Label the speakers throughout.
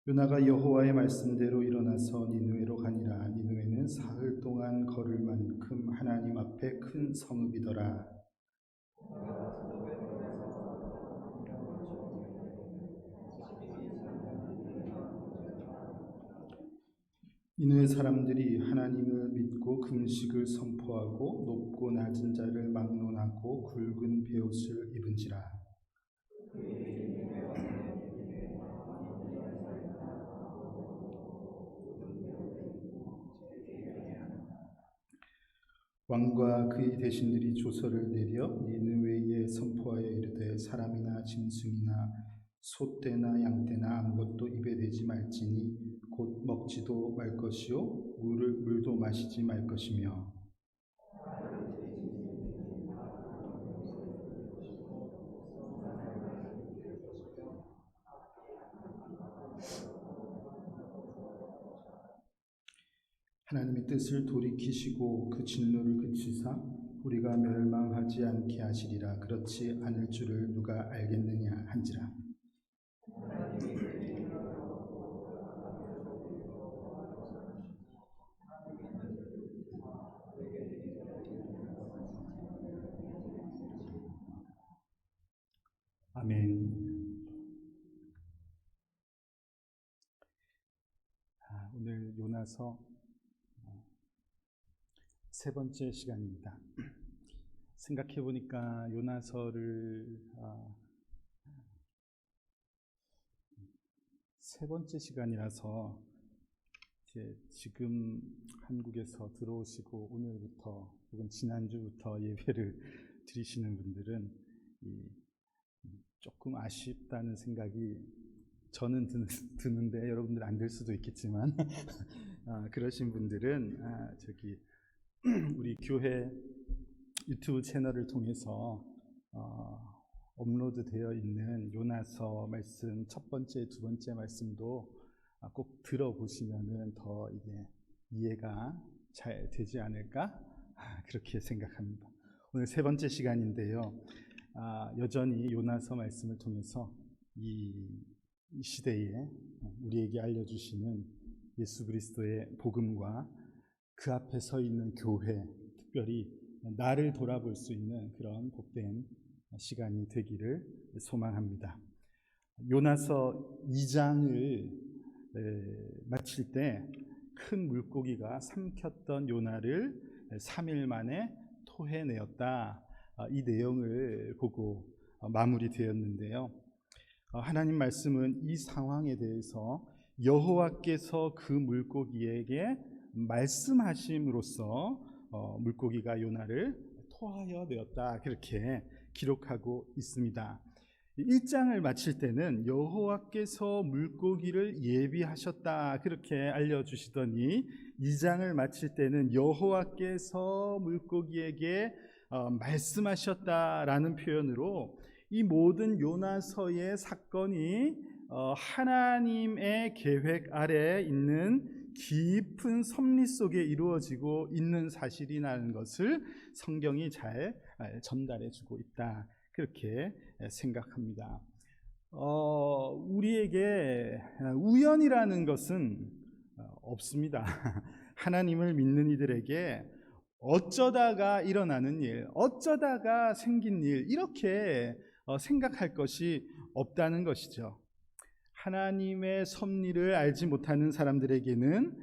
Speaker 1: 요나가 여호와의 말씀대로 일어나서 니느웨로 가니라. 니느웨는 사흘 동안 걸을 만큼 하나님 앞에 큰 성읍이더라. 니느웨 사람들이 하나님을 믿고 금식을 선포하고 높고 낮은 자를 막론하고 굵은 베옷을 입은지라. 왕과 그의 대신들이 조서를 내려 니느웨에 선포하여 이르되 사람이나 짐승이나 소떼나 양떼나 아무것도 입에 대지 말지니 곧 먹지도 말 것이요 물도 마시지 말 것이며 하나님의 뜻을 돌이키시고 그 진노를 그치사 우리가 멸망하지 않게 하시리라. 그렇지 않을 줄을 누가 알겠느냐 한지라. 아멘. 오늘 요나서 세 번째 시간입니다. 생각해 보니까 요나서를 세 번째 시간이라서 지금 한국에서 들어오시고 오늘부터 혹은 지난주부터 예배를 드리시는 분들은 조금 아쉽다는 생각이 저는 드는데 여러분들 안 들 수도 있겠지만 그러신 분들은 우리 교회 유튜브 채널을 통해서 업로드 되어 있는 요나서 말씀 첫 번째, 두 번째 말씀도 꼭 들어보시면은 더 이게 이해가 잘 되지 않을까 그렇게 생각합니다. 오늘 세 번째 시간인데요. 여전히 요나서 말씀을 통해서 이 시대에 우리에게 알려주시는 예수 그리스도의 복음과 그 앞에 서 있는 교회, 특별히 나를 돌아볼 수 있는 그런 복된 시간이 되기를 소망합니다. 요나서 2장을 마칠 때 큰 물고기가 삼켰던 요나를 3일 만에 토해내었다. 이 내용을 보고 마무리되었는데요. 하나님 말씀은 이 상황에 대해서 여호와께서 그 물고기에게 말씀하심으로써 물고기가 요나를 토하여 내었다 그렇게 기록하고 있습니다. 1장을 마칠 때는 여호와께서 물고기를 예비하셨다 그렇게 알려주시더니 2장을 마칠 때는 여호와께서 물고기에게 말씀하셨다라는 표현으로 이 모든 요나서의 사건이 하나님의 계획 아래 있는 깊은 섭리 속에 이루어지고 있는 사실이라는 것을 성경이 잘 전달해주고 있다 그렇게 생각합니다. 우리에게 우연이라는 것은 없습니다. 하나님을 믿는 이들에게 어쩌다가 일어나는 일, 어쩌다가 생긴 일 이렇게 생각할 것이 없다는 것이죠. 하나님의 섭리를 알지 못하는 사람들에게는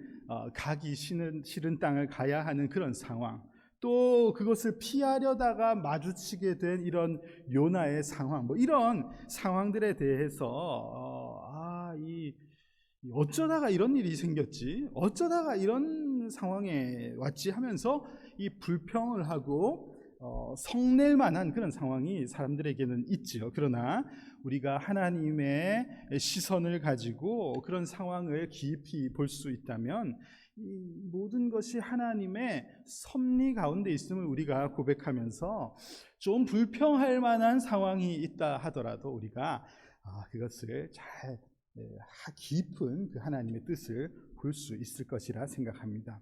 Speaker 1: 가기 싫은 땅을 가야 하는 그런 상황, 또 그것을 피하려다가 마주치게 된 이런 요나의 상황, 이런 상황들에 대해서 어쩌다가 이런 일이 생겼지, 어쩌다가 이런 상황에 왔지 하면서 이 불평을 하고 성낼 만한 그런 상황이 사람들에게는 있죠. 그러나 우리가 하나님의 시선을 가지고 그런 상황을 깊이 볼 수 있다면 이 모든 것이 하나님의 섭리 가운데 있음을 우리가 고백하면서 좀 불평할 만한 상황이 있다 하더라도 우리가 그것을 잘 깊은 그 하나님의 뜻을 볼 수 있을 것이라 생각합니다.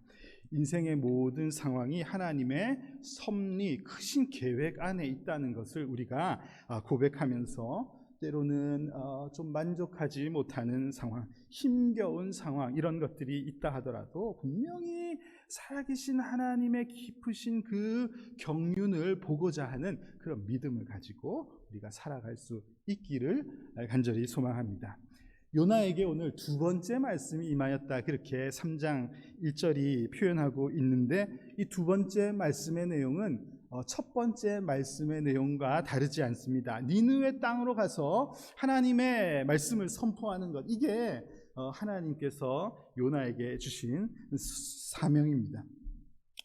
Speaker 1: 인생의 모든 상황이 하나님의 섭리, 크신 계획 안에 있다는 것을 우리가 고백하면서 때로는 좀 만족하지 못하는 상황, 힘겨운 상황, 이런 것들이 있다 하더라도 분명히 살아계신 하나님의 깊으신 그 경륜을 보고자 하는 그런 믿음을 가지고 우리가 살아갈 수 있기를 간절히 소망합니다. 요나에게 오늘 두 번째 말씀이 임하였다, 그렇게 3장 1절이 표현하고 있는데, 이 두 번째 말씀의 내용은 첫 번째 말씀의 내용과 다르지 않습니다. 니느웨 땅으로 가서 하나님의 말씀을 선포하는 것, 이게 하나님께서 요나에게 주신 사명입니다.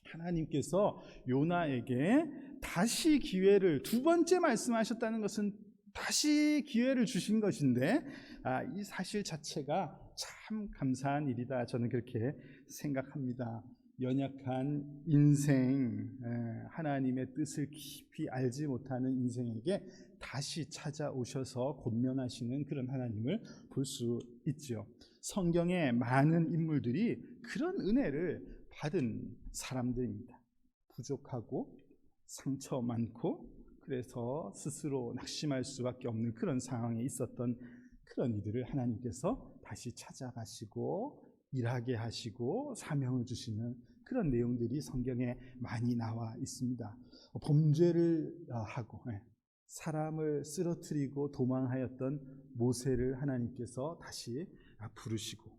Speaker 1: 하나님께서 요나에게 다시 기회를, 두 번째 말씀하셨다는 것은 다시 기회를 주신 것인데, 이 사실 자체가 참 감사한 일이다, 저는 그렇게 생각합니다. 연약한 인생, 하나님의 뜻을 깊이 알지 못하는 인생에게 다시 찾아오셔서 권면하시는 그런 하나님을 볼 수 있죠. 성경의 많은 인물들이 그런 은혜를 받은 사람들입니다. 부족하고 상처 많고, 그래서 스스로 낙심할 수밖에 없는 그런 상황에 있었던 그런 이들을 하나님께서 다시 찾아가시고 일하게 하시고 사명을 주시는 그런 내용들이 성경에 많이 나와 있습니다. 범죄를 하고 사람을 쓰러뜨리고 도망하였던 모세를 하나님께서 다시 부르시고,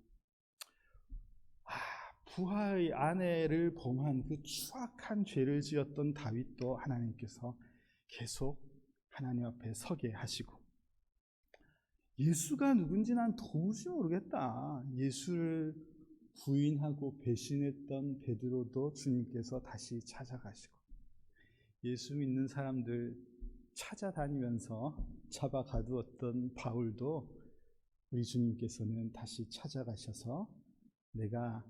Speaker 1: 부하의 아내를 범한 그 추악한 죄를 지었던 다윗도 하나님께서 계속 하나님 앞에 서게 하시고, 예수가 누군지 난 도무지 모르겠다, 예수를 부인하고 배신했던 베드로도 주님께서 다시 찾아가시고, 예수 믿는 사람들 찾아다니면서 잡아 가두었던 바울도 우리 주님께서는 다시 찾아가셔서 너가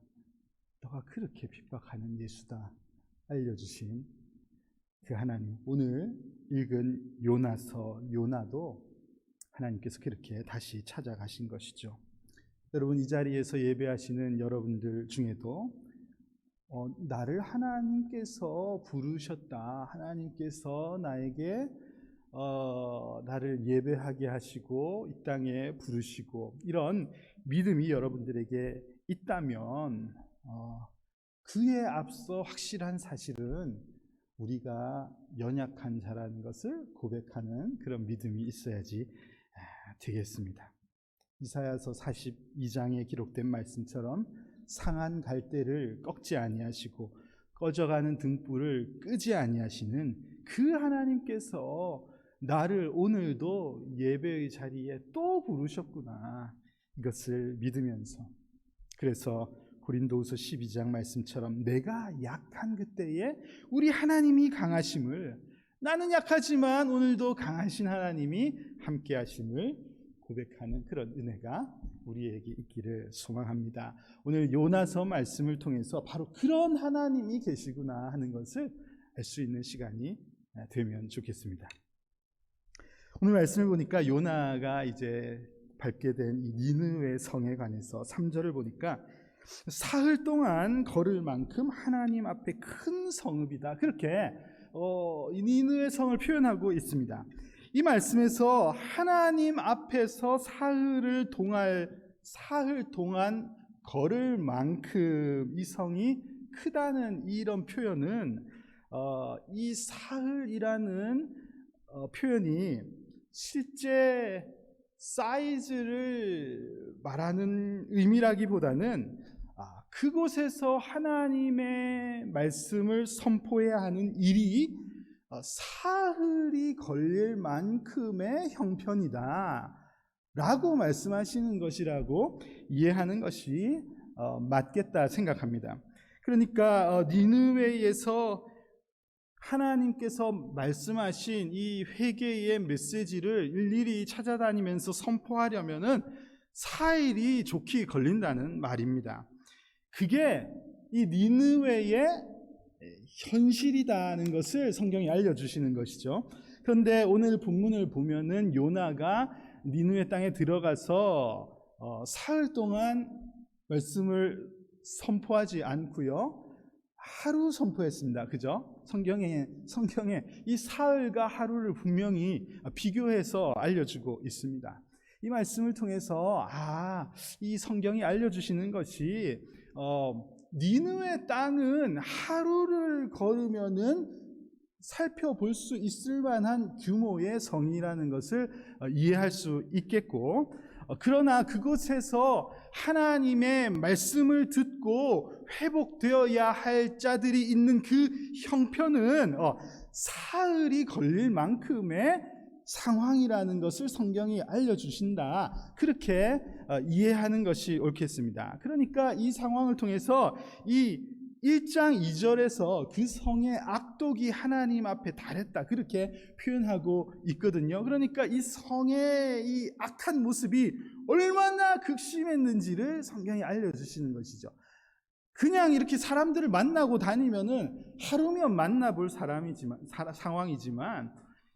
Speaker 1: 그렇게 핍박하는 예수다 알려주신 그 하나님, 오늘 읽은 요나도 하나님께서 그렇게 다시 찾아가신 것이죠. 여러분, 이 자리에서 예배하시는 여러분들 중에도 나를 하나님께서 부르셨다, 하나님께서 나에게 나를 예배하게 하시고 이 땅에 부르시고, 이런 믿음이 여러분들에게 있다면 그에 앞서 확실한 사실은 우리가 연약한 자라는 것을 고백하는 그런 믿음이 있어야지 되겠습니다. 이사야서 42장에 기록된 말씀처럼 상한 갈대를 꺾지 아니하시고 꺼져가는 등불을 끄지 아니하시는 그 하나님께서 나를 오늘도 예배의 자리에 또 부르셨구나, 이것을 믿으면서, 그래서 고린도후서 12장 말씀처럼 내가 약한 그때에 우리 하나님이 강하심을, 나는 약하지만 오늘도 강하신 하나님이 함께 하심을 고백하는 그런 은혜가 우리에게 있기를 소망합니다. 오늘 요나서 말씀을 통해서 바로 그런 하나님이 계시구나 하는 것을 알 수 있는 시간이 되면 좋겠습니다. 오늘 말씀을 보니까 요나가 이제 밟게 된 이 니느웨 성에 관해서 3절을 보니까 사흘 동안 걸을 만큼 하나님 앞에 큰 성읍이다, 그렇게 이 니느웨 성을 표현하고 있습니다. 이 말씀에서 하나님 앞에서 사흘 동안 걸을 만큼 이 성이 크다는 이런 표현은 이 사흘이라는 표현이 실제 사이즈를 말하는 의미라기보다는 그곳에서 하나님의 말씀을 선포해야 하는 일이 사흘이 걸릴 만큼의 형편이다 라고 말씀하시는 것이라고 이해하는 것이 맞겠다 생각합니다. 그러니까 니느웨에서 하나님께서 말씀하신 이 회개의 메시지를 일일이 찾아다니면서 선포하려면은 4일이 좋게 걸린다는 말입니다. 그게 이 니느웨의 현실이라는 것을 성경이 알려주시는 것이죠. 그런데 오늘 본문을 보면은 요나가 니느웨 땅에 들어가서 사흘 동안 말씀을 선포하지 않고요, 하루 선포했습니다. 그죠? 성경에 이 사흘과 하루를 분명히 비교해서 알려주고 있습니다. 이 말씀을 통해서 이 성경이 알려주시는 것이 니느웨 땅은 하루를 걸으면은 살펴볼 수 있을 만한 규모의 성이라는 것을 이해할 수 있겠고, 그러나 그곳에서 하나님의 말씀을 듣고 회복되어야 할 자들이 있는 그 형편은 사흘이 걸릴 만큼의 상황이라는 것을 성경이 알려주신다. 그렇게 이해하는 것이 옳겠습니다. 그러니까 이 상황을 통해서 이 1장 2절에서 그 성의 악독이 하나님 앞에 달했다, 그렇게 표현하고 있거든요. 그러니까 이 성의 이 악한 모습이 얼마나 극심했는지를 성경이 알려주시는 것이죠. 그냥 이렇게 사람들을 만나고 다니면은 하루면 만나볼 상황이지만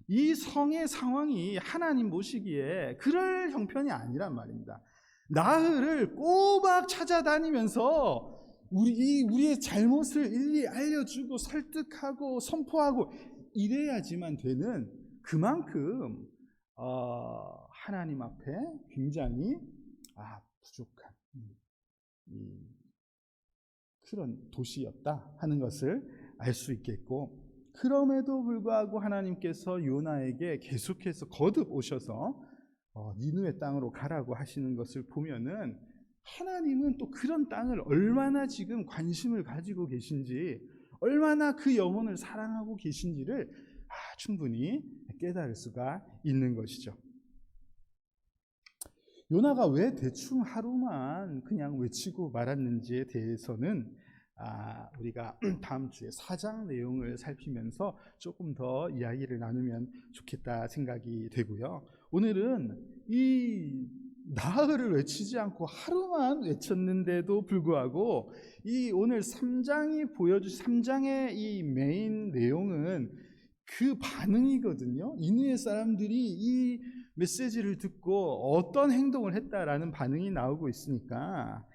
Speaker 1: 이 성의 상황이 하나님 보시기에 그럴 형편이 아니란 말입니다. 나흘을 꼬박 찾아다니면서 우리의 잘못을 일일이 알려주고 설득하고 선포하고 이래야지만 되는, 그만큼 하나님 앞에 굉장히 부족한 그런 도시였다 하는 것을 알 수 있겠고, 그럼에도 불구하고 하나님께서 요나에게 계속해서 거듭 오셔서 니느웨 땅으로 가라고 하시는 것을 보면은 하나님은 또 그런 땅을 얼마나 지금 관심을 가지고 계신지, 얼마나 그 영혼을 사랑하고 계신지를 충분히 깨달을 수가 있는 것이죠. 요나가 왜 대충 하루만 그냥 외치고 말았는지에 대해서는 우리가 다음 주에 4장 내용을 살피면서 조금 더 이야기를 나누면 좋겠다 생각이 되고요. 오늘은 이 나흘을 외치지 않고 하루만 외쳤는데도 불구하고 이 오늘 3장의 이 메인 내용은 그 반응이거든요. 니느웨 사람들이 이 메시지를 듣고 어떤 행동을 했다라는 반응이 나오고 있으니까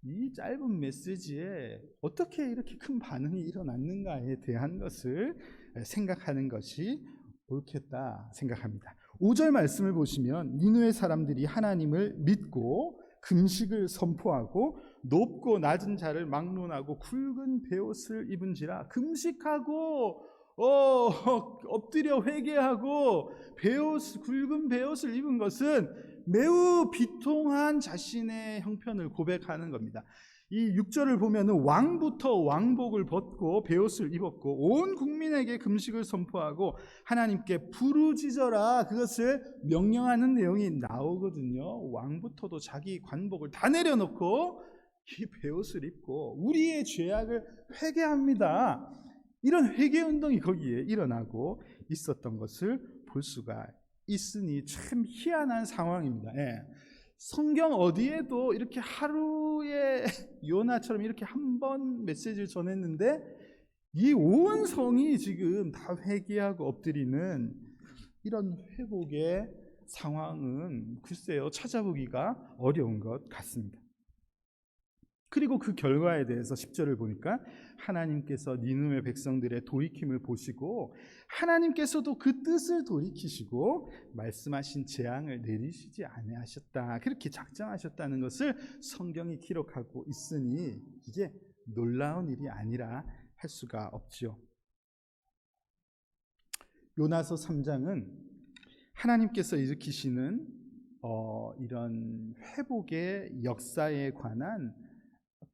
Speaker 1: 이 짧은 메시지에 어떻게 이렇게 큰 반응이 일어났는가에 대한 것을 생각하는 것이 옳겠다 생각합니다. 5절 말씀을 보시면 니느웨 사람들이 하나님을 믿고 금식을 선포하고 높고 낮은 자를 막론하고 굵은 베옷을 입은지라. 금식하고 엎드려 회개하고 굵은 베옷을 입은 것은 매우 비통한 자신의 형편을 고백하는 겁니다. 이 6절을 보면은 왕부터 왕복을 벗고 베옷을 입었고 온 국민에게 금식을 선포하고 하나님께 부르짖어라, 그것을 명령하는 내용이 나오거든요. 왕부터도 자기 관복을 다 내려놓고 이 베옷을 입고 우리의 죄악을 회개합니다. 이런 회개 운동이 거기에 일어나고 있었던 것을 볼 수가 있으니 참 희한한 상황입니다. 성경 어디에도 이렇게 하루에 요나처럼 이렇게 한 번 메시지를 전했는데 이 온 성이 지금 다 회개하고 엎드리는 이런 회복의 상황은 글쎄요, 찾아보기가 어려운 것 같습니다. 그리고 그 결과에 대해서 10절을 보니까 하나님께서 니느웨 백성들의 돌이킴을 보시고 하나님께서도 그 뜻을 돌이키시고 말씀하신 재앙을 내리시지 아니하셨다, 그렇게 작정하셨다는 것을 성경이 기록하고 있으니 이게 놀라운 일이 아니라 할 수가 없지요. 요나서 3장은 하나님께서 일으키시는 이런 회복의 역사에 관한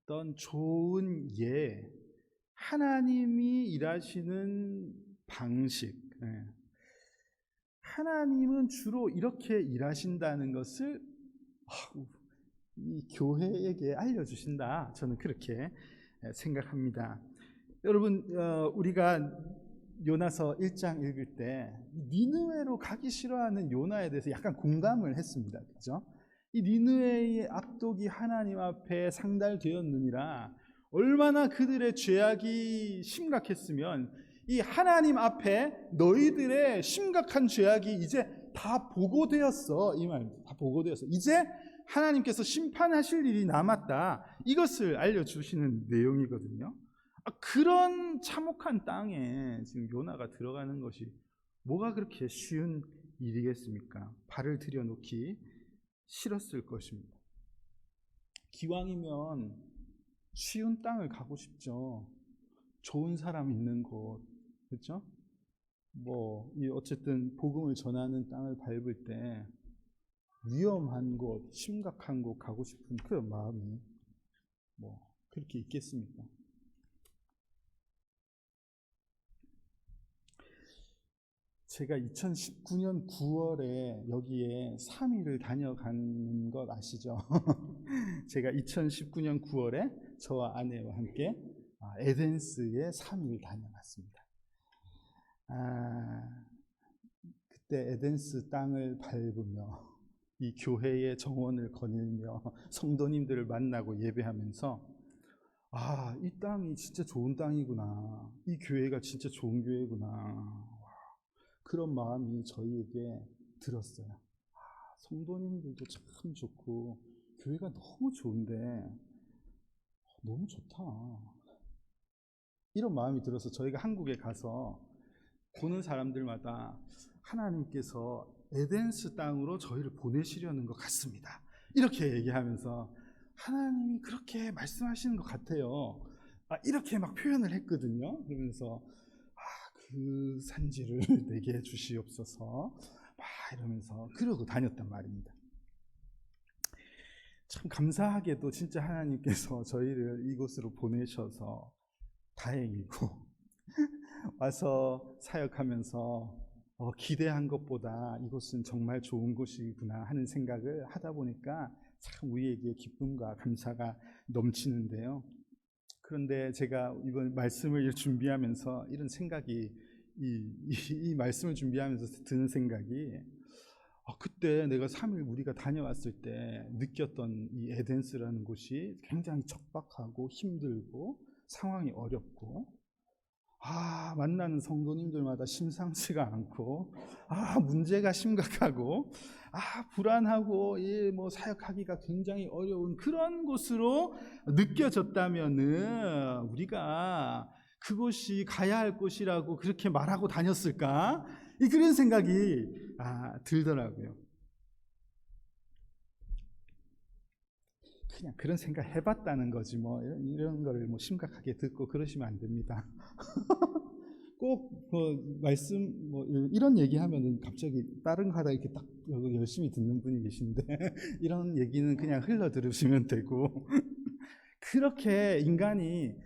Speaker 1: 어떤 좋은 하나님이 일하시는 방식, 하나님은 주로 이렇게 일하신다는 것을 이 교회에게 알려주신다, 저는 그렇게 생각합니다. 여러분, 우리가 요나서 1장 읽을 때 니느웨로 가기 싫어하는 요나에 대해서 약간 공감을 했습니다. 그죠? 이 니느웨의 악독이 하나님 앞에 상달되었느니라. 얼마나 그들의 죄악이 심각했으면 이 하나님 앞에 너희들의 심각한 죄악이 이제 다 보고되었어, 이 말, 다 보고되었어. 이제 하나님께서 심판하실 일이 남았다, 이것을 알려주시는 내용이거든요. 그런 참혹한 땅에 지금 요나가 들어가는 것이 뭐가 그렇게 쉬운 일이겠습니까? 발을 들여놓기 싫었을 것입니다. 기왕이면 쉬운 땅을 가고 싶죠. 좋은 사람 있는 곳, 그렇죠? 어쨌든 복음을 전하는 땅을 밟을 때 위험한 곳, 심각한 곳 가고 싶은 그런 마음이 그렇게 있겠습니까? 제가 2019년 9월에 여기에 3일을 다녀간 것 아시죠? 제가 2019년 9월에 저와 아내와 함께 에덴스에 3일 다녀갔습니다. 그때 에덴스 땅을 밟으며 이 교회의 정원을 거닐며 성도님들을 만나고 예배하면서 이 땅이 진짜 좋은 땅이구나. 이 교회가 진짜 좋은 교회구나. 그런 마음이 저희에게 들었어요. 성도님들도 참 좋고 교회가 너무 좋은데 너무 좋다. 이런 마음이 들어서 저희가 한국에 가서 보는 사람들마다 하나님께서 에덴스 땅으로 저희를 보내시려는 것 같습니다. 이렇게 얘기하면서 하나님이 그렇게 말씀하시는 것 같아요. 이렇게 막 표현을 했거든요. 그러면서 그 산지를 내게 주시옵소서 막 이러면서 그러고 다녔단 말입니다. 참 감사하게도 진짜 하나님께서 저희를 이곳으로 보내셔서 다행이고 와서 사역하면서 기대한 것보다 이곳은 정말 좋은 곳이구나 하는 생각을 하다 보니까 참 우리에게 기쁨과 감사가 넘치는데요. 그런데 제가 이번 말씀을 준비하면서 이런 생각이 이 말씀을 준비하면서 드는 생각이 그때 내가 3일 우리가 다녀왔을 때 느꼈던 이 에덴스라는 곳이 굉장히 척박하고 힘들고 상황이 어렵고 만나는 성도님들마다 심상치가 않고 문제가 심각하고 불안하고 사역하기가 굉장히 어려운 그런 곳으로 느껴졌다면은 우리가 그곳이 가야 할 곳이라고 그렇게 말하고 다녔을까? 그런 생각이 들더라고요. 그냥 그런 생각 해봤다는 거지 이런 거를 심각하게 듣고 그러시면 안 됩니다. 꼭 말씀 이런 얘기하면은 갑자기 다른 거 하다 이렇게 딱 열심히 듣는 분이 계신데 이런 얘기는 그냥 흘러 들으시면 되고 그렇게 인간이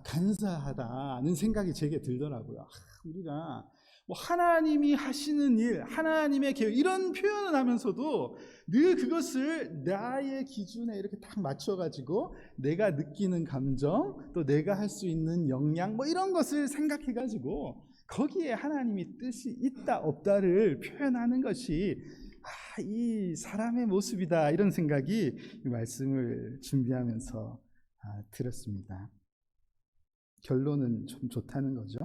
Speaker 1: 간사하다는 생각이 제게 들더라고요. 우리가 하나님이 하시는 일, 하나님의 계획 이런 표현을 하면서도 늘 그것을 나의 기준에 이렇게 딱 맞춰가지고 내가 느끼는 감정 또 내가 할 수 있는 역량 이런 것을 생각해가지고 거기에 하나님이 뜻이 있다 없다를 표현하는 것이 이 사람의 모습이다 이런 생각이 이 말씀을 준비하면서 들었습니다. 결론은 좀 좋다는 거죠.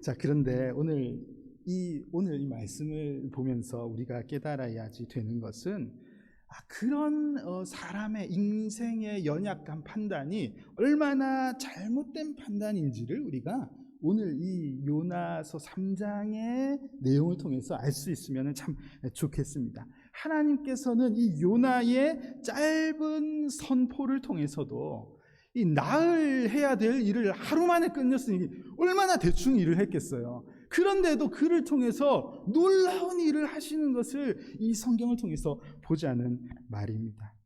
Speaker 1: 자, 그런데 오늘 이 말씀을 보면서 우리가 깨달아야지 되는 것은 그런 사람의 인생의 연약한 판단이 얼마나 잘못된 판단인지를 우리가 오늘 이 요나서 3장의 내용을 통해서 알 수 있으면 참 좋겠습니다. 하나님께서는 이 요나의 짧은 선포를 통해서도 이 나흘 해야 될 일을 하루 만에 끝냈으니 얼마나 대충 일을 했겠어요. 그런데도 그를 통해서 놀라운 일을 하시는 것을 이 성경을 통해서 보자는 말입니다.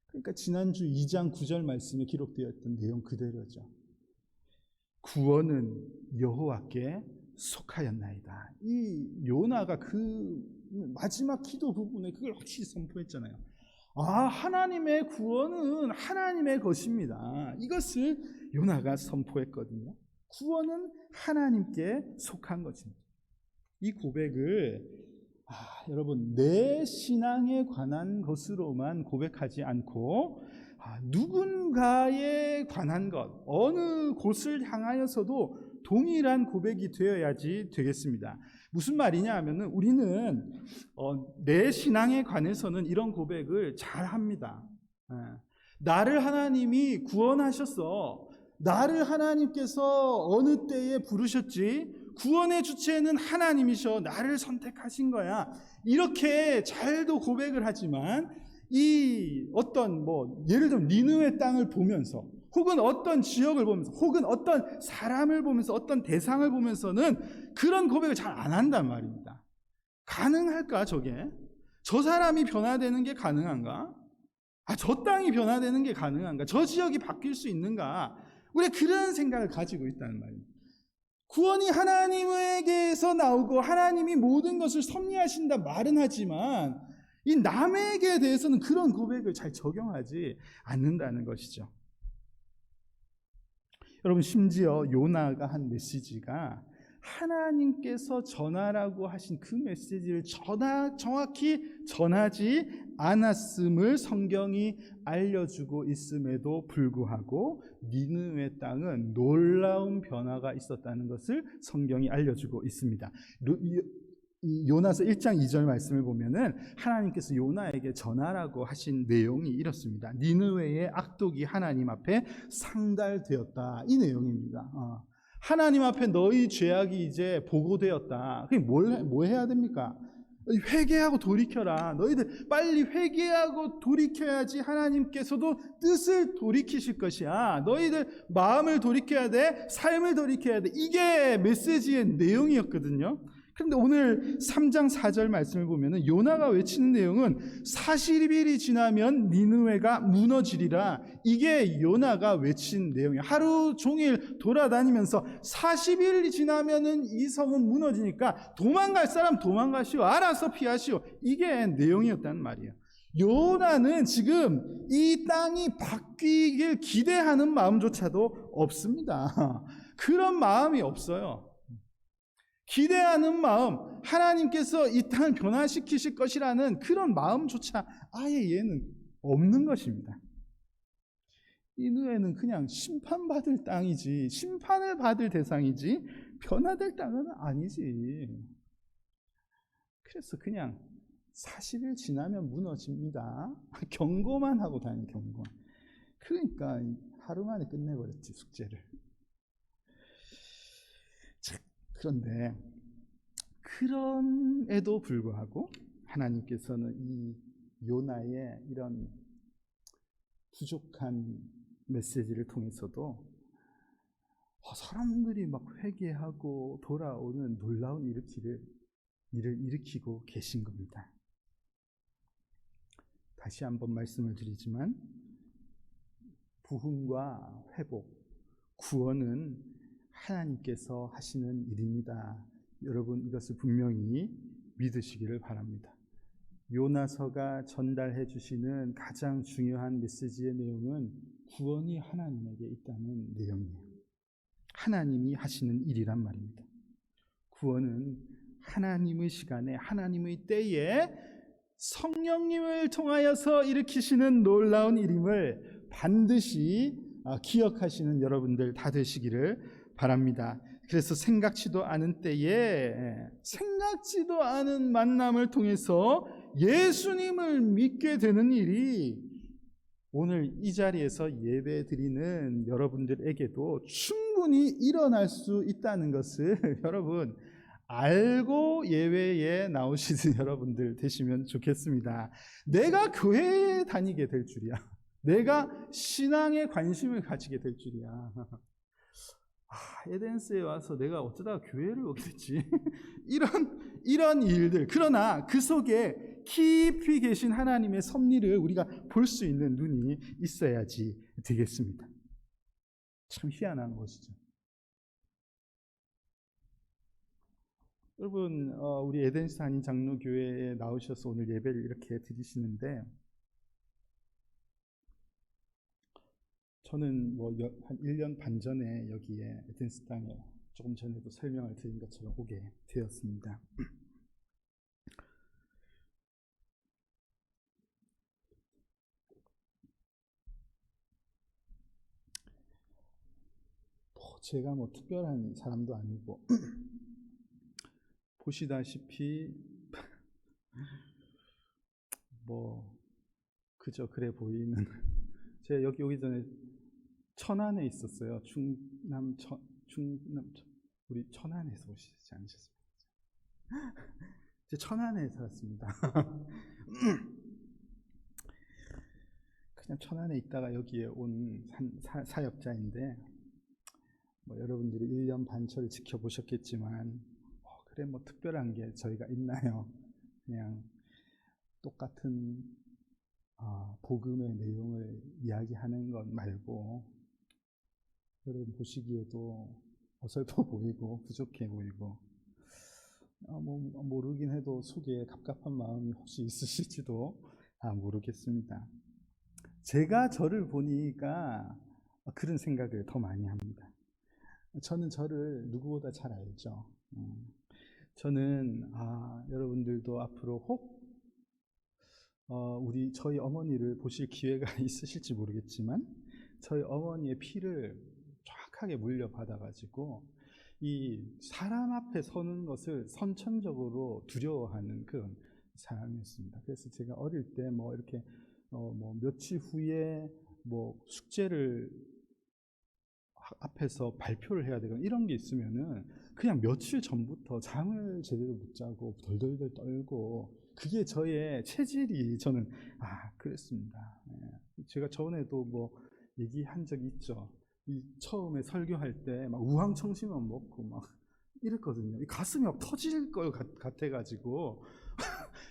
Speaker 1: 그러니까 지난주 2장 9절 말씀에 기록되어 있던 내용 그대로죠. 구원은 여호와께 속하였나이다. 이 요나가 그 마지막 기도 부분에 그걸 확실히 선포했잖아요. 하나님의 구원은 하나님의 것입니다. 이것을 요나가 선포했거든요. 구원은 하나님께 속한 것입니다. 이 고백을 여러분 내 신앙에 관한 것으로만 고백하지 않고 누군가에 관한 것, 어느 곳을 향하여서도 동일한 고백이 되어야지 되겠습니다. 무슨 말이냐 하면은 우리는 내 신앙에 관해서는 이런 고백을 잘 합니다. 나를 하나님이 구원하셨어. 나를 하나님께서 어느 때에 부르셨지? 구원의 주체는 하나님이셔. 나를 선택하신 거야. 이렇게 잘도 고백을 하지만 이 어떤 예를 들면 니느웨 땅을 보면서 혹은 어떤 지역을 보면서 혹은 어떤 사람을 보면서 어떤 대상을 보면서는 그런 고백을 잘 안 한단 말입니다. 가능할까 저게? 저 사람이 변화되는 게 가능한가? 저 땅이 변화되는 게 가능한가? 저 지역이 바뀔 수 있는가? 우리가 그런 생각을 가지고 있다는 말입니다. 구원이 하나님에게서 나오고 하나님이 모든 것을 섭리하신다 말은 하지만 이 남에게 대해서는 그런 고백을 잘 적용하지 않는다는 것이죠. 여러분, 심지어 요나가 한 메시지가 하나님께서 전하라고 하신 그 메시지를 정확히 전하지 않았음을 성경이 알려주고 있음에도 불구하고 니느웨 땅은 놀라운 변화가 있었다는 것을 성경이 알려주고 있습니다. 요나서 1장 2절 말씀을 보면은 하나님께서 요나에게 전하라고 하신 내용이 이렇습니다. 니느웨의 악독이 하나님 앞에 상달되었다. 이 내용입니다. 하나님 앞에 너희 죄악이 이제 보고되었다. 그게 뭐 해야 됩니까? 회개하고 돌이켜라. 너희들 빨리 회개하고 돌이켜야지 하나님께서도 뜻을 돌이키실 것이야. 너희들 마음을 돌이켜야 돼. 삶을 돌이켜야 돼. 이게 메시지의 내용이었거든요. 그런데 오늘 3장 4절 말씀을 보면 요나가 외치는 내용은 40일이 지나면 니느웨가 무너지리라. 이게 요나가 외친 내용이에요. 하루 종일 돌아다니면서 40일이 지나면 이 성은 무너지니까 도망갈 사람 도망가시오. 알아서 피하시오. 이게 내용이었단 말이에요. 요나는 지금 이 땅이 바뀌길 기대하는 마음조차도 없습니다. 그런 마음이 없어요. 기대하는 마음, 하나님께서 이 땅을 변화시키실 것이라는 그런 마음조차 아예 얘는 없는 것입니다. 니느웨는 그냥 심판받을 땅이지, 심판을 받을 대상이지 변화될 땅은 아니지. 그래서 그냥 40일 지나면 무너집니다. 경고만 하고 다니는 경고. 그러니까 하루 만에 끝내버렸지, 숙제를. 그런데 그럼에도 불구하고 하나님께서는 이 요나의 이런 부족한 메시지를 통해서도 사람들이 막 회개하고 돌아오는 놀라운 일을 일으키고 계신 겁니다. 다시 한번 말씀을 드리지만 부흥과 회복, 구원은 하나님께서 하시는 일입니다. 여러분, 이것을 분명히 믿으시기를 바랍니다. 요나서가 전달해 주시는 가장 중요한 메시지의 내용은 구원이 하나님에게 있다는 내용이에요. 하나님이 하시는 일이란 말입니다. 구원은 하나님의 시간에, 하나님의 때에 성령님을 통하여서 일으키시는 놀라운 일임을 반드시 기억하시는 여러분들 다 되시기를 바랍니다. 그래서 생각지도 않은 때에 생각지도 않은 만남을 통해서 예수님을 믿게 되는 일이 오늘 이 자리에서 예배 드리는 여러분들에게도 충분히 일어날 수 있다는 것을 여러분 알고 예배에 나오시는 여러분들 되시면 좋겠습니다. 내가 교회에 다니게 될 줄이야. 내가 신앙에 관심을 가지게 될 줄이야. 에덴스에 와서 내가 어쩌다가 교회를 오게 됐지? 이런 일들. 그러나 그 속에 깊이 계신 하나님의 섭리를 우리가 볼 수 있는 눈이 있어야지 되겠습니다. 참 희한한 것이죠. 여러분, 우리 에덴스 한인 장로교회에 나오셔서 오늘 예배를 이렇게 드리시는데 저는 한 1년 반 전에 여기에 에덴스 땅에 조금 전에도 설명을 드린 것처럼 오게 되었습니다. 제가 특별한 사람도 아니고 보시다시피 그저 그래 보이는 제가 여기 오기 전에 천안에 있었어요. 우리 천안에서 오시지 않으셨습니까? 제 천안에 살았습니다. 그냥 천안에 있다가 여기에 온 사역자인데, 뭐 여러분들이 1년 반철 지켜보셨겠지만, 그래 뭐 특별한 게 저희가 있나요? 그냥 똑같은 복음의 내용을 이야기하는 것 말고, 여러분 보시기에도 어설퍼 보이고 부족해 보이고, 뭐 모르긴 해도 속에 갑갑한 마음이 혹시 있으실지도 모르겠습니다. 제가 저를 보니까 그런 생각을 더 많이 합니다. 저는 저를 누구보다 잘 알죠. 저는 여러분들도 앞으로 혹 저희 어머니를 보실 기회가 있으실지 모르겠지만, 저희 어머니의 피를 정확하게 물려받아가지고 이 사람 앞에 서는 것을 선천적으로 두려워하는 그런 사람이었습니다. 그래서 제가 어릴 때 뭐 이렇게 뭐 며칠 후에 뭐 숙제를 앞에서 발표를 해야 되거나 이런 게 있으면은 그냥 며칠 전부터 잠을 제대로 못 자고 덜덜덜 떨고, 그게 저의 체질이, 저는 그랬습니다. 제가 전에도 뭐 얘기한 적이 있죠. 처음에 설교할 때 막 우황청심만 먹고 막 이랬거든요. 가슴이 막 터질 것 같아가지고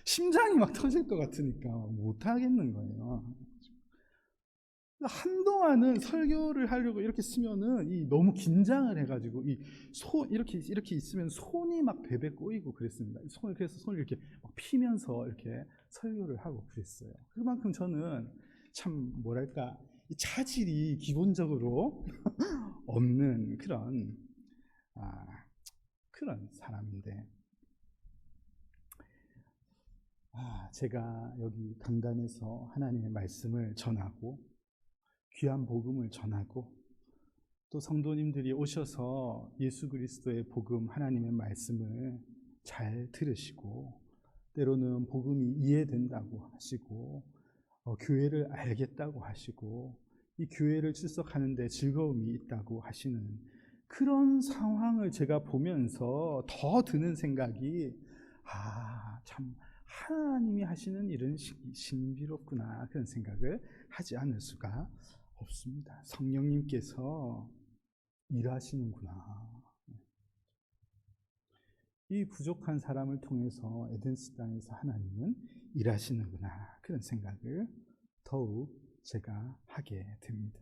Speaker 1: 심장이 막 터질 것 같으니까 못 하겠는 거예요. 한동안은 설교를 하려고 이렇게 쓰면은 너무 긴장을 해가지고 이렇게 있으면 손이 막 베베 꼬이고 그랬습니다. 그래서 손을 이렇게 막 피면서 이렇게 설교를 하고 그랬어요. 그만큼 저는 참 뭐랄까, 이 차질이 기본적으로 없는 그런 사람인데, 제가 여기 강단에서 하나님의 말씀을 전하고 귀한 복음을 전하고, 또 성도님들이 오셔서 예수 그리스도의 복음, 하나님의 말씀을 잘 들으시고, 때로는 복음이 이해된다고 하시고, 교회를 알겠다고 하시고, 이 교회를 출석하는 데 즐거움이 있다고 하시는 그런 상황을 제가 보면서 더 드는 생각이, 참 하나님이 하시는 일은 신비롭구나, 그런 생각을 하지 않을 수가 없습니다. 성령님께서 일하시는구나. 이 부족한 사람을 통해서 에덴스 땅에서 하나님은 일하시는구나, 그런 생각을 더욱 제가 하게 됩니다.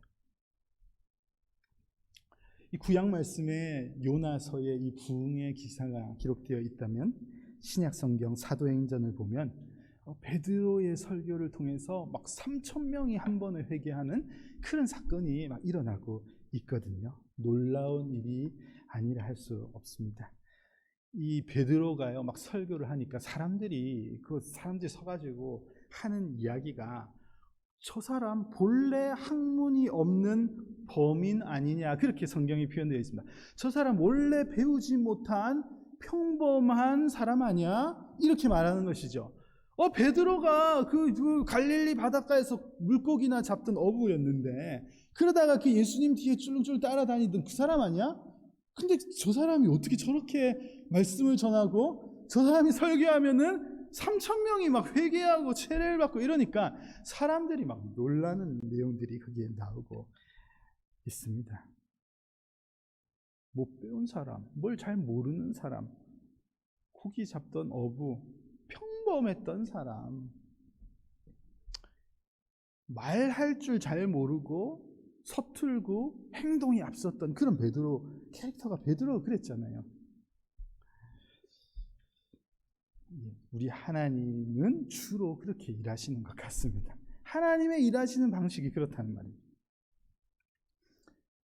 Speaker 1: 이 구약 말씀에 요나서의 이 부흥의 기사가 기록되어 있다면, 신약 성경 사도행전을 보면 베드로의 설교를 통해서 막 3,000명이 한 번에 회개하는 그런 사건이 막 일어나고 있거든요. 놀라운 일이 아니라 할 수 없습니다. 이 베드로가요, 막 설교를 하니까 사람들이 서가지고 하는 이야기가, 저 사람 본래 학문이 없는 범인 아니냐, 그렇게 성경이 표현되어 있습니다. 저 사람 원래 배우지 못한 평범한 사람 아니야, 이렇게 말하는 것이죠. 베드로가 그 갈릴리 바닷가에서 물고기나 잡던 어부였는데, 그러다가 그 예수님 뒤에 쫄쫄 따라다니던 그 사람 아니야? 근데 저 사람이 어떻게 저렇게 말씀을 전하고, 저 사람이 설교하면은 3,000명이 막 회개하고 세례를 받고 이러니까 사람들이 막 놀라는 내용들이 거기에 나오고 있습니다. 못 배운 사람, 뭘 잘 모르는 사람, 고기 잡던 어부, 평범했던 사람, 말할 줄 잘 모르고 서툴고 행동이 앞섰던 그런 베드로, 캐릭터가 베드로가 그랬잖아요. 우리 하나님은 주로 그렇게 일하시는 것 같습니다. 하나님의 일하시는 방식이 그렇다는 말입니다.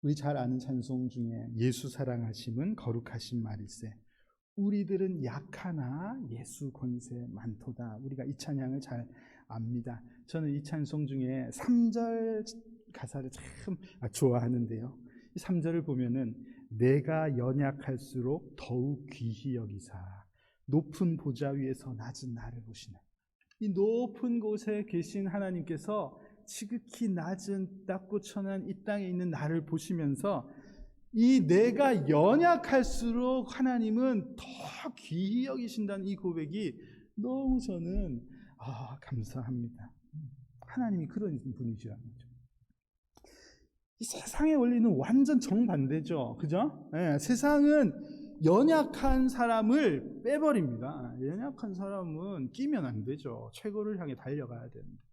Speaker 1: 우리 잘 아는 찬송 중에 예수 사랑하심은 거룩하신 말일세, 우리들은 약하나 예수 권세 많도다. 우리가 이 찬양을 잘 압니다. 저는 이 찬송 중에 3절 가사를 참 좋아하는데요. 이 3절을 보면은, 내가 연약할수록 더욱 귀히 여기사 높은 보좌 위에서 낮은 나를 보시네. 이 높은 곳에 계신 하나님께서 지극히 낮은 낮고 천한 이 땅에 있는 나를 보시면서 이 내가 연약할수록 하나님은 더 귀히 여기신다는 이 고백이 너무 저는 감사합니다. 하나님이 그런 분이시라는 거죠. 이 세상의 원리는 완전 정반대죠. 그죠? 네, 세상은 연약한 사람을 빼버립니다. 연약한 사람은 끼면 안 되죠. 최고를 향해 달려가야 됩니다.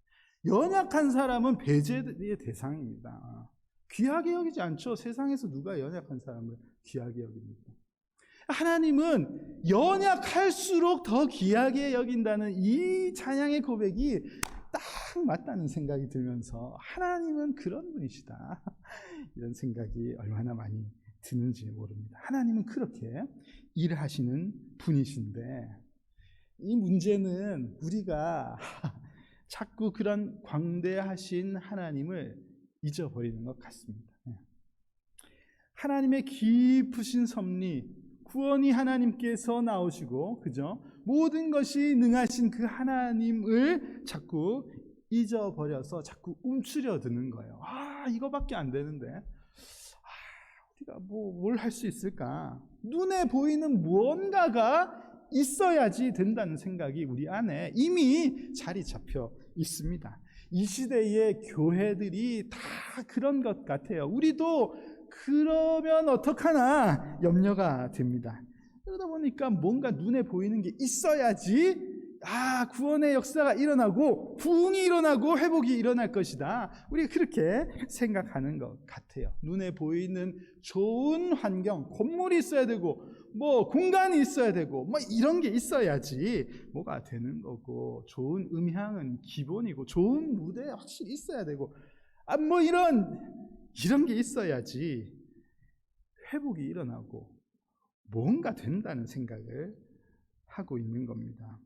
Speaker 1: 연약한 사람은 배제의 대상입니다. 귀하게 여기지 않죠. 세상에서 누가 연약한 사람을 귀하게 여깁니까? 하나님은 연약할수록 더 귀하게 여긴다는 이 찬양의 고백이 딱 맞다는 생각이 들면서 하나님은 그런 분이시다, 이런 생각이 얼마나 많이 드는지 모릅니다. 하나님은 그렇게 일하시는 분이신데 이 문제는 우리가 자꾸 그런 광대하신 하나님을 잊어버리는 것 같습니다. 하나님의 깊으신 섭리, 구원이 하나님께서 나오시고, 그죠? 모든 것이 능하신 그 하나님을 자꾸 잊어버려서 자꾸 움츠려 드는 거예요. 이거밖에 안 되는데, 우리가 뭘 할 수 있을까? 눈에 보이는 무언가가 있어야지 된다는 생각이 우리 안에 이미 자리 잡혀 있습니다. 이 시대의 교회들이 다 그런 것 같아요. 우리도 그러면 어떡하나 염려가 됩니다. 그러다 보니까 뭔가 눈에 보이는 게 있어야지 구원의 역사가 일어나고 부흥이 일어나고 회복이 일어날 것이다, 우리가 그렇게 생각하는 것 같아요. 눈에 보이는 좋은 환경, 건물이 있어야 되고 공간이 있어야 되고 이런 게 있어야지 뭐가 되는 거고, 좋은 음향은 기본이고 좋은 무대 확실히 있어야 되고 이런 게 있어야지 회복이 일어나고 뭔가 된다는 생각을 하고 있는 겁니다.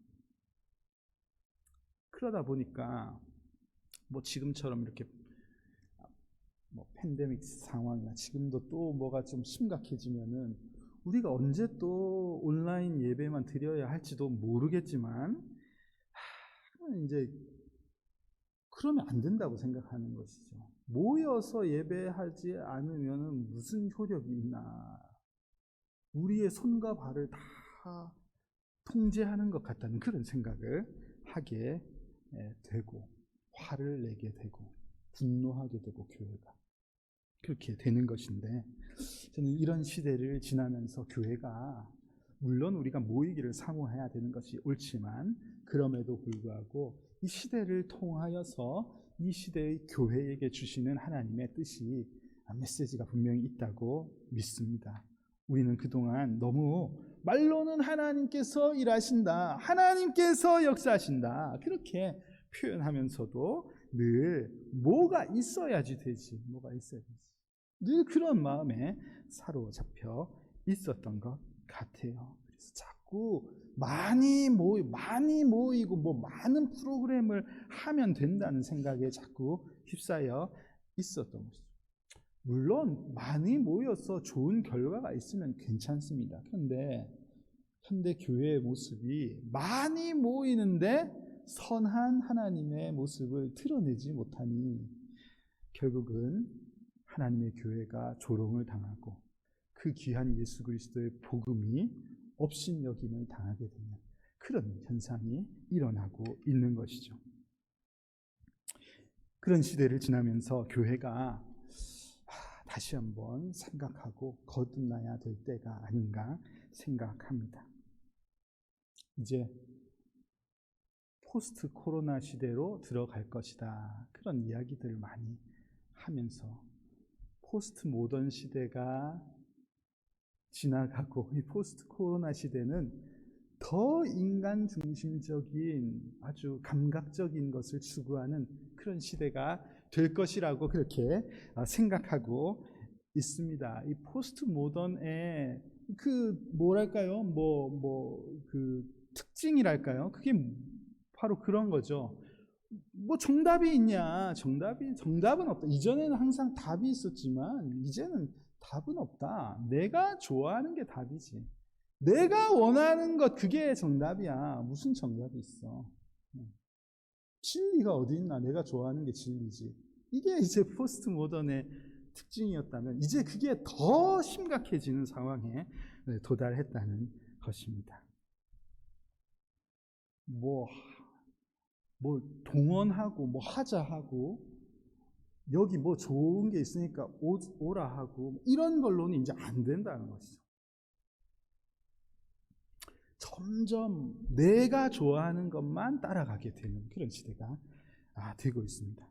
Speaker 1: 그러다 보니까 지금처럼 이렇게 팬데믹 상황이나 지금도 또 뭐가 좀 심각해지면은 우리가 언제 또 온라인 예배만 드려야 할지도 모르겠지만 이제 그러면 안 된다고 생각하는 것이죠. 모여서 예배하지 않으면 무슨 효력이 있나. 우리의 손과 발을 다 통제하는 것 같다는 그런 생각을 하게 되고, 화를 내게 되고 분노하게 되고, 교회가 그렇게 되는 것인데, 저는 이런 시대를 지나면서 교회가 물론 우리가 모이기를 사모해야 되는 것이 옳지만, 그럼에도 불구하고 이 시대를 통하여서 이 시대의 교회에게 주시는 하나님의 뜻이, 메시지가 분명히 있다고 믿습니다. 우리는 그동안 너무 말로는 하나님께서 일하신다, 하나님께서 역사하신다 그렇게 표현하면서도 늘 뭐가 있어야지 되지, 늘 그런 마음에 사로잡혀 있었던 것 같아요. 그래서 자꾸 많이 모이고 많은 프로그램을 하면 된다는 생각에 자꾸 휩싸여 있었던 것이죠. 물론 많이 모여서 좋은 결과가 있으면 괜찮습니다. 그런데 현대 교회의 모습이 많이 모이는데 선한 하나님의 모습을 드러내지 못하니 결국은 하나님의 교회가 조롱을 당하고 그 귀한 예수 그리스도의 복음이 업신여김을 당하게 되는 그런 현상이 일어나고 있는 것이죠. 그런 시대를 지나면서 교회가 다시 한번 생각하고 거듭나야 될 때가 아닌가 생각합니다. 이제 포스트 코로나 시대로 들어갈 것이다, 그런 이야기들을 많이 하면서 포스트 모던 시대가 지나가고 이 포스트 코로나 시대는 더 인간 중심적인 아주 감각적인 것을 추구하는 그런 시대가 될 것이라고 그렇게 생각하고 있습니다. 이 포스트 모던의 그 뭐랄까요? 그 특징이랄까요? 그게 바로 그런 거죠. 정답이 있냐? 정답은 없다. 이전에는 항상 답이 있었지만 이제는 답은 없다. 내가 좋아하는 게 답이지. 내가 원하는 것, 그게 정답이야. 무슨 정답이 있어? 진리가 어디 있나? 내가 좋아하는 게 진리지. 이게 이제 포스트 모던의 특징이었다면 이제 그게 더 심각해지는 상황에 도달했다는 것입니다. 뭐 동원하고 뭐 하자 하고 여기 뭐 좋은 게 있으니까 오라 하고 이런 걸로는 이제 안 된다는 것이죠. 점점 내가 좋아하는 것만 따라가게 되는 그런 시대가 되고 있습니다.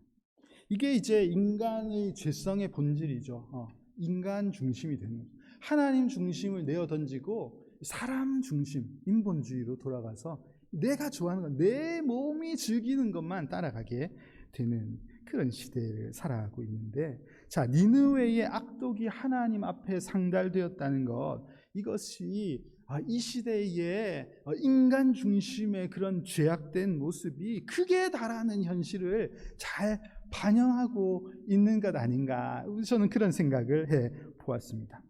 Speaker 1: 이게 이제 인간의 죄성의 본질이죠. 인간 중심이 되는, 하나님 중심을 내어 던지고 사람 중심, 인본주의로 돌아가서 내가 좋아하는 것, 내 몸이 즐기는 것만 따라가게 되는 그런 시대를 살아가고 있는데, 자, 니느웨의 악독이 하나님 앞에 상달되었다는 것, 이것이 이 시대의 인간 중심의 그런 죄악된 모습이 크게 달하는 현실을 잘 반영하고 있는 것 아닌가, 저는 그런 생각을 해 보았습니다.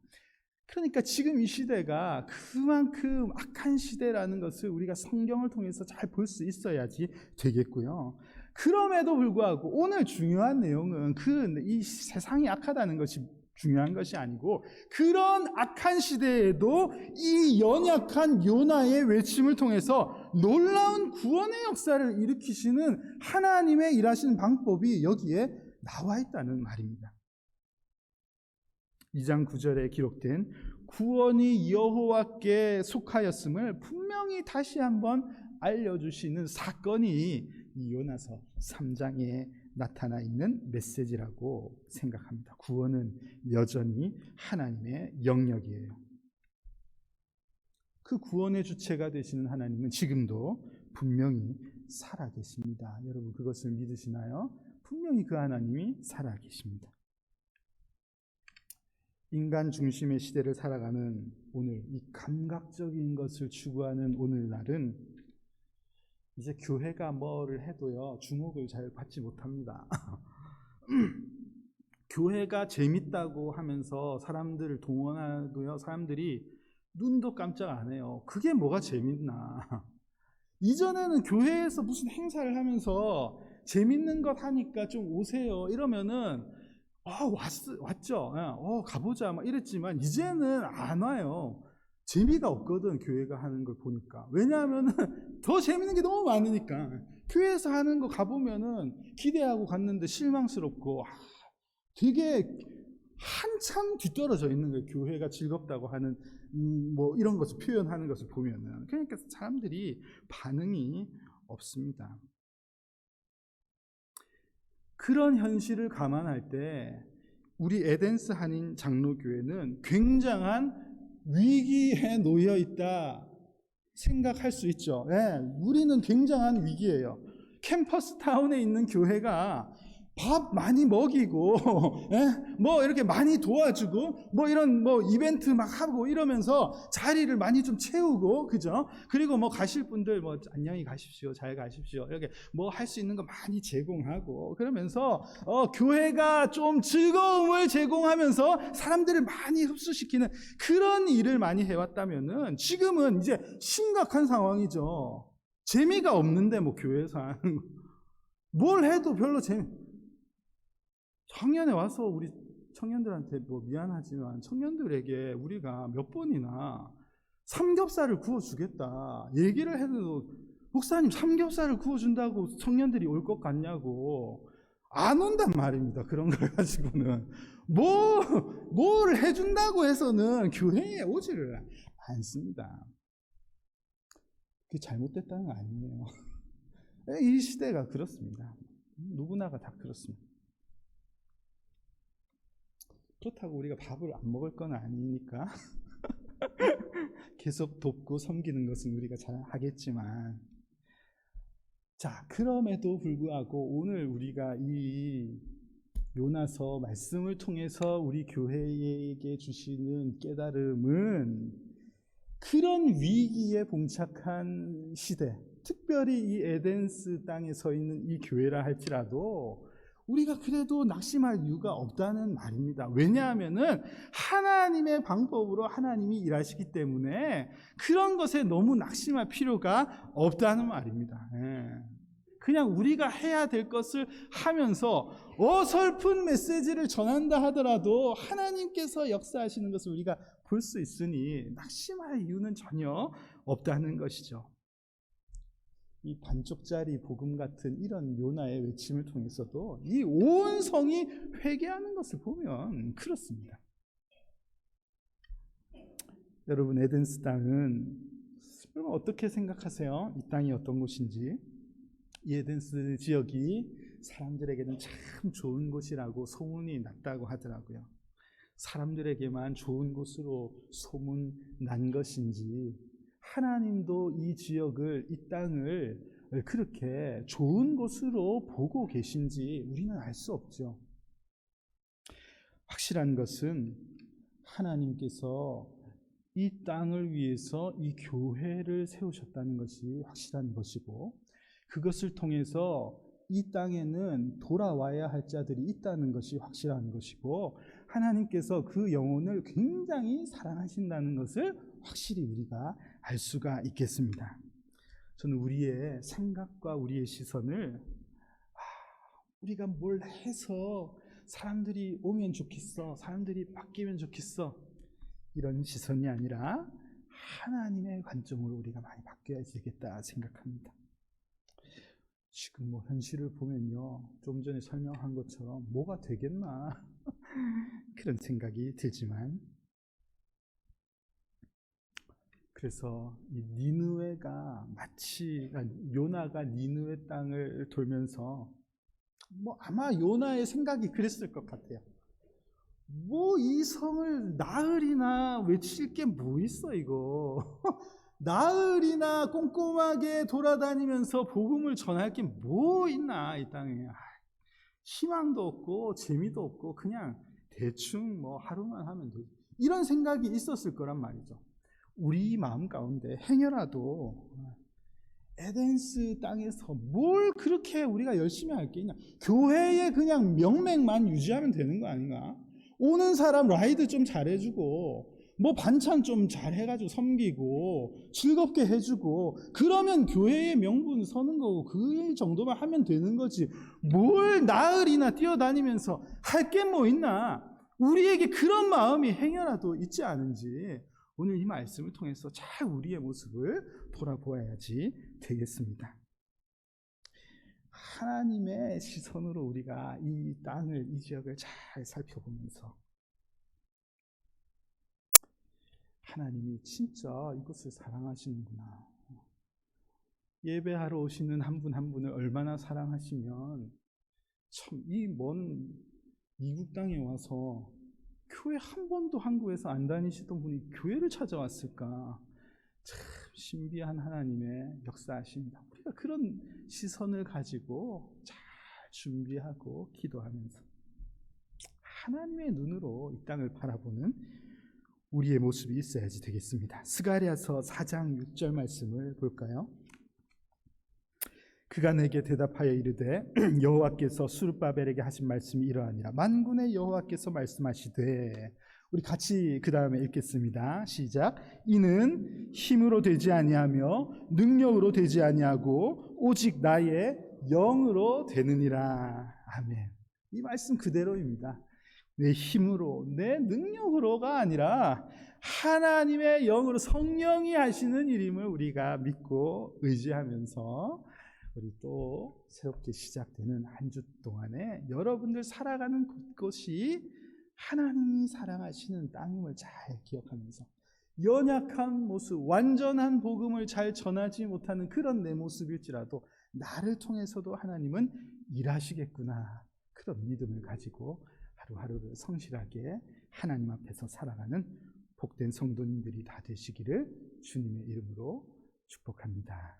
Speaker 1: 그러니까 지금 이 시대가 그만큼 악한 시대라는 것을 우리가 성경을 통해서 잘 볼 수 있어야지 되겠고요. 그럼에도 불구하고 오늘 중요한 내용은 이 세상이 악하다는 것이 중요한 것이 아니고, 그런 악한 시대에도 이 연약한 요나의 외침을 통해서 놀라운 구원의 역사를 일으키시는 하나님의 일하시는 방법이 여기에 나와 있다는 말입니다. 2장 9절에 기록된 구원이 여호와께 속하였음을 분명히 다시 한번 알려주시는 사건이 이 요나서 3장에 나타나 있는 메시지라고 생각합니다. 구원은 여전히 하나님의 영역이에요. 그 구원의 주체가 되시는 하나님은 지금도 분명히 살아계십니다. 여러분 그것을 믿으시나요? 분명히 그 하나님이 살아계십니다. 인간 중심의 시대를 살아가는 오늘, 이 감각적인 것을 추구하는 오늘날은 이제 교회가 뭐를 해도요 주목을 잘 받지 못합니다. 교회가 재밌다고 하면서 사람들을 동원하고요, 사람들이 눈도 깜짝 안 해요. 그게 뭐가 재밌나. 이전에는 교회에서 무슨 행사를 하면서 재밌는 것 하니까 좀 오세요 이러면은 왔죠. 가보자 막 이랬지만 이제는 안 와요. 재미가 없거든, 교회가 하는 걸 보니까. 왜냐하면은 더 재밌는 게 너무 많으니까. 교회에서 하는 거 가보면은 기대하고 갔는데 실망스럽고 되게 한참 뒤떨어져 있는 거예요. 교회가 즐겁다고 하는 뭐 이런 것을 표현하는 것을 보면은. 그러니까 사람들이 반응이 없습니다. 그런 현실을 감안할 때 우리 에덴스 한인 장로교회는 굉장한 위기에 놓여 있다 생각할 수 있죠. 우리는 굉장한 위기예요. 캠퍼스 타운에 있는 교회가 밥 많이 먹이고, 뭐 이렇게 많이 도와주고, 뭐 이런 뭐 이벤트 막 하고 이러면서 자리를 많이 좀 채우고, 그죠? 그리고 뭐 가실 분들 뭐 안녕히 가십시오, 잘 가십시오, 이렇게 뭐 할 수 있는 거 많이 제공하고, 그러면서 교회가 좀 즐거움을 제공하면서 사람들을 많이 흡수시키는 그런 일을 많이 해왔다면은 지금은 이제 심각한 상황이죠. 재미가 없는데 뭐 교회에서 하는 거. 뭘 해도 별로 청년에 와서 우리 청년들한테 뭐 미안하지만 청년들에게 우리가 몇 번이나 삼겹살을 구워주겠다 얘기를 해도, 목사님 삼겹살을 구워준다고 청년들이 올 것 같냐고 안 온단 말입니다. 그런 걸 가지고는 뭘 해준다고 해서는 교회에 오지를 않습니다. 그게 잘못됐다는 거 아니에요. 이 시대가 그렇습니다. 누구나가 다 그렇습니다. 그렇다고 우리가 밥을 안 먹을 건 아니니까 계속 돕고 섬기는 것은 우리가 잘 하겠지만, 자, 그럼에도 불구하고 오늘 우리가 이 요나서 말씀을 통해서 우리 교회에게 주시는 깨달음은, 그런 위기에 봉착한 시대, 특별히 이 에덴스 땅에 서 있는 이 교회라 할지라도 우리가 그래도 낙심할 이유가 없다는 말입니다. 왜냐하면은 하나님의 방법으로 하나님이 일하시기 때문에 그런 것에 너무 낙심할 필요가 없다는 말입니다. 그냥 우리가 해야 될 것을 하면서 어설픈 메시지를 전한다 하더라도 하나님께서 역사하시는 것을 우리가 볼 수 있으니 낙심할 이유는 전혀 없다는 것이죠. 이 반쪽짜리 복음 같은 이런 요나의 외침을 통해서도 이 온 성이 회개하는 것을 보면 그렇습니다. 여러분, 에덴스 땅은 여러분 어떻게 생각하세요? 이 땅이 어떤 곳인지. 이 에덴스 지역이 사람들에게는 참 좋은 곳이라고 소문이 났다고 하더라고요. 사람들에게만 좋은 곳으로 소문난 것인지 하나님도 이 지역을, 이 땅을 그렇게 좋은 곳으로 보고 계신지 우리는 알 수 없죠. 확실한 것은 하나님께서 이 땅을 위해서 이 교회를 세우셨다는 것이 확실한 것이고, 그것을 통해서 이 땅에는 돌아와야 할 자들이 있다는 것이 확실한 것이고, 하나님께서 그 영혼을 굉장히 사랑하신다는 것을 확실히 우리가 알 수가 있겠습니다. 저는 우리의 생각과 우리의 시선을 우리가 뭘 해서 사람들이 오면 좋겠어, 사람들이 바뀌면 좋겠어, 이런 시선이 아니라 하나님의 관점으로 우리가 많이 바뀌어야 되겠다 생각합니다. 지금 현실을 보면요, 좀 전에 설명한 것처럼 뭐가 되겠나 그런 생각이 들지만, 그래서 이 니느웨가 마치 요나가 니느웨 땅을 돌면서 아마 요나의 생각이 그랬을 것 같아요. 이 성을 나흘이나 외칠 게 뭐 있어 이거. 나흘이나 꼼꼼하게 돌아다니면서 복음을 전할 게 뭐 있나 이 땅에. 희망도 없고 재미도 없고 그냥 대충 하루만 하면 되지, 이런 생각이 있었을 거란 말이죠. 우리 마음 가운데 행여라도 에덴스 땅에서 뭘 그렇게 우리가 열심히 할 게 있냐, 교회에 그냥 명맥만 유지하면 되는 거 아닌가? 오는 사람 라이드 좀 잘해주고 반찬 좀 잘해가지고 섬기고 즐겁게 해주고, 그러면 교회의 명분 서는 거고 그 정도만 하면 되는 거지, 뭘 나흘이나 뛰어다니면서 할 게 뭐 있나? 우리에게 그런 마음이 행여라도 있지 않은지 오늘 이 말씀을 통해서 잘 우리의 모습을 돌아보아야지 되겠습니다. 하나님의 시선으로 우리가 이 땅을, 이 지역을 잘 살펴보면서 하나님이 진짜 이곳을 사랑하시는구나, 예배하러 오시는 한 분 한 분을 얼마나 사랑하시면 참 이 먼 이국 땅에 와서 교회 한 번도 한국에서 안 다니시던 분이 교회를 찾아왔을까, 참 신비한 하나님의 역사하십니다. 우리가 그런 시선을 가지고 잘 준비하고 기도하면서 하나님의 눈으로 이 땅을 바라보는 우리의 모습이 있어야지 되겠습니다. 스가랴서 4장 6절 말씀을 볼까요? 그가 내게 대답하여 이르되 여호와께서 스룹바벨에게 하신 말씀이 이러하니라. 만군의 여호와께서 말씀하시되, 우리 같이 그 다음에 읽겠습니다. 시작. 이는 힘으로 되지 아니하며 능력으로 되지 아니하고 오직 나의 영으로 되느니라. 아멘. 이 말씀 그대로입니다. 내 힘으로, 내 능력으로가 아니라 하나님의 영으로, 성령이 하시는 일임을 우리가 믿고 의지하면서 우리 또 새롭게 시작되는 한 주 동안에 여러분들 살아가는 곳곳이 하나님이 사랑하시는 땅임을 잘 기억하면서, 연약한 모습, 완전한 복음을 잘 전하지 못하는 그런 내 모습일지라도 나를 통해서도 하나님은 일하시겠구나, 그런 믿음을 가지고 하루하루를 성실하게 하나님 앞에서 살아가는 복된 성도님들이 다 되시기를 주님의 이름으로 축복합니다.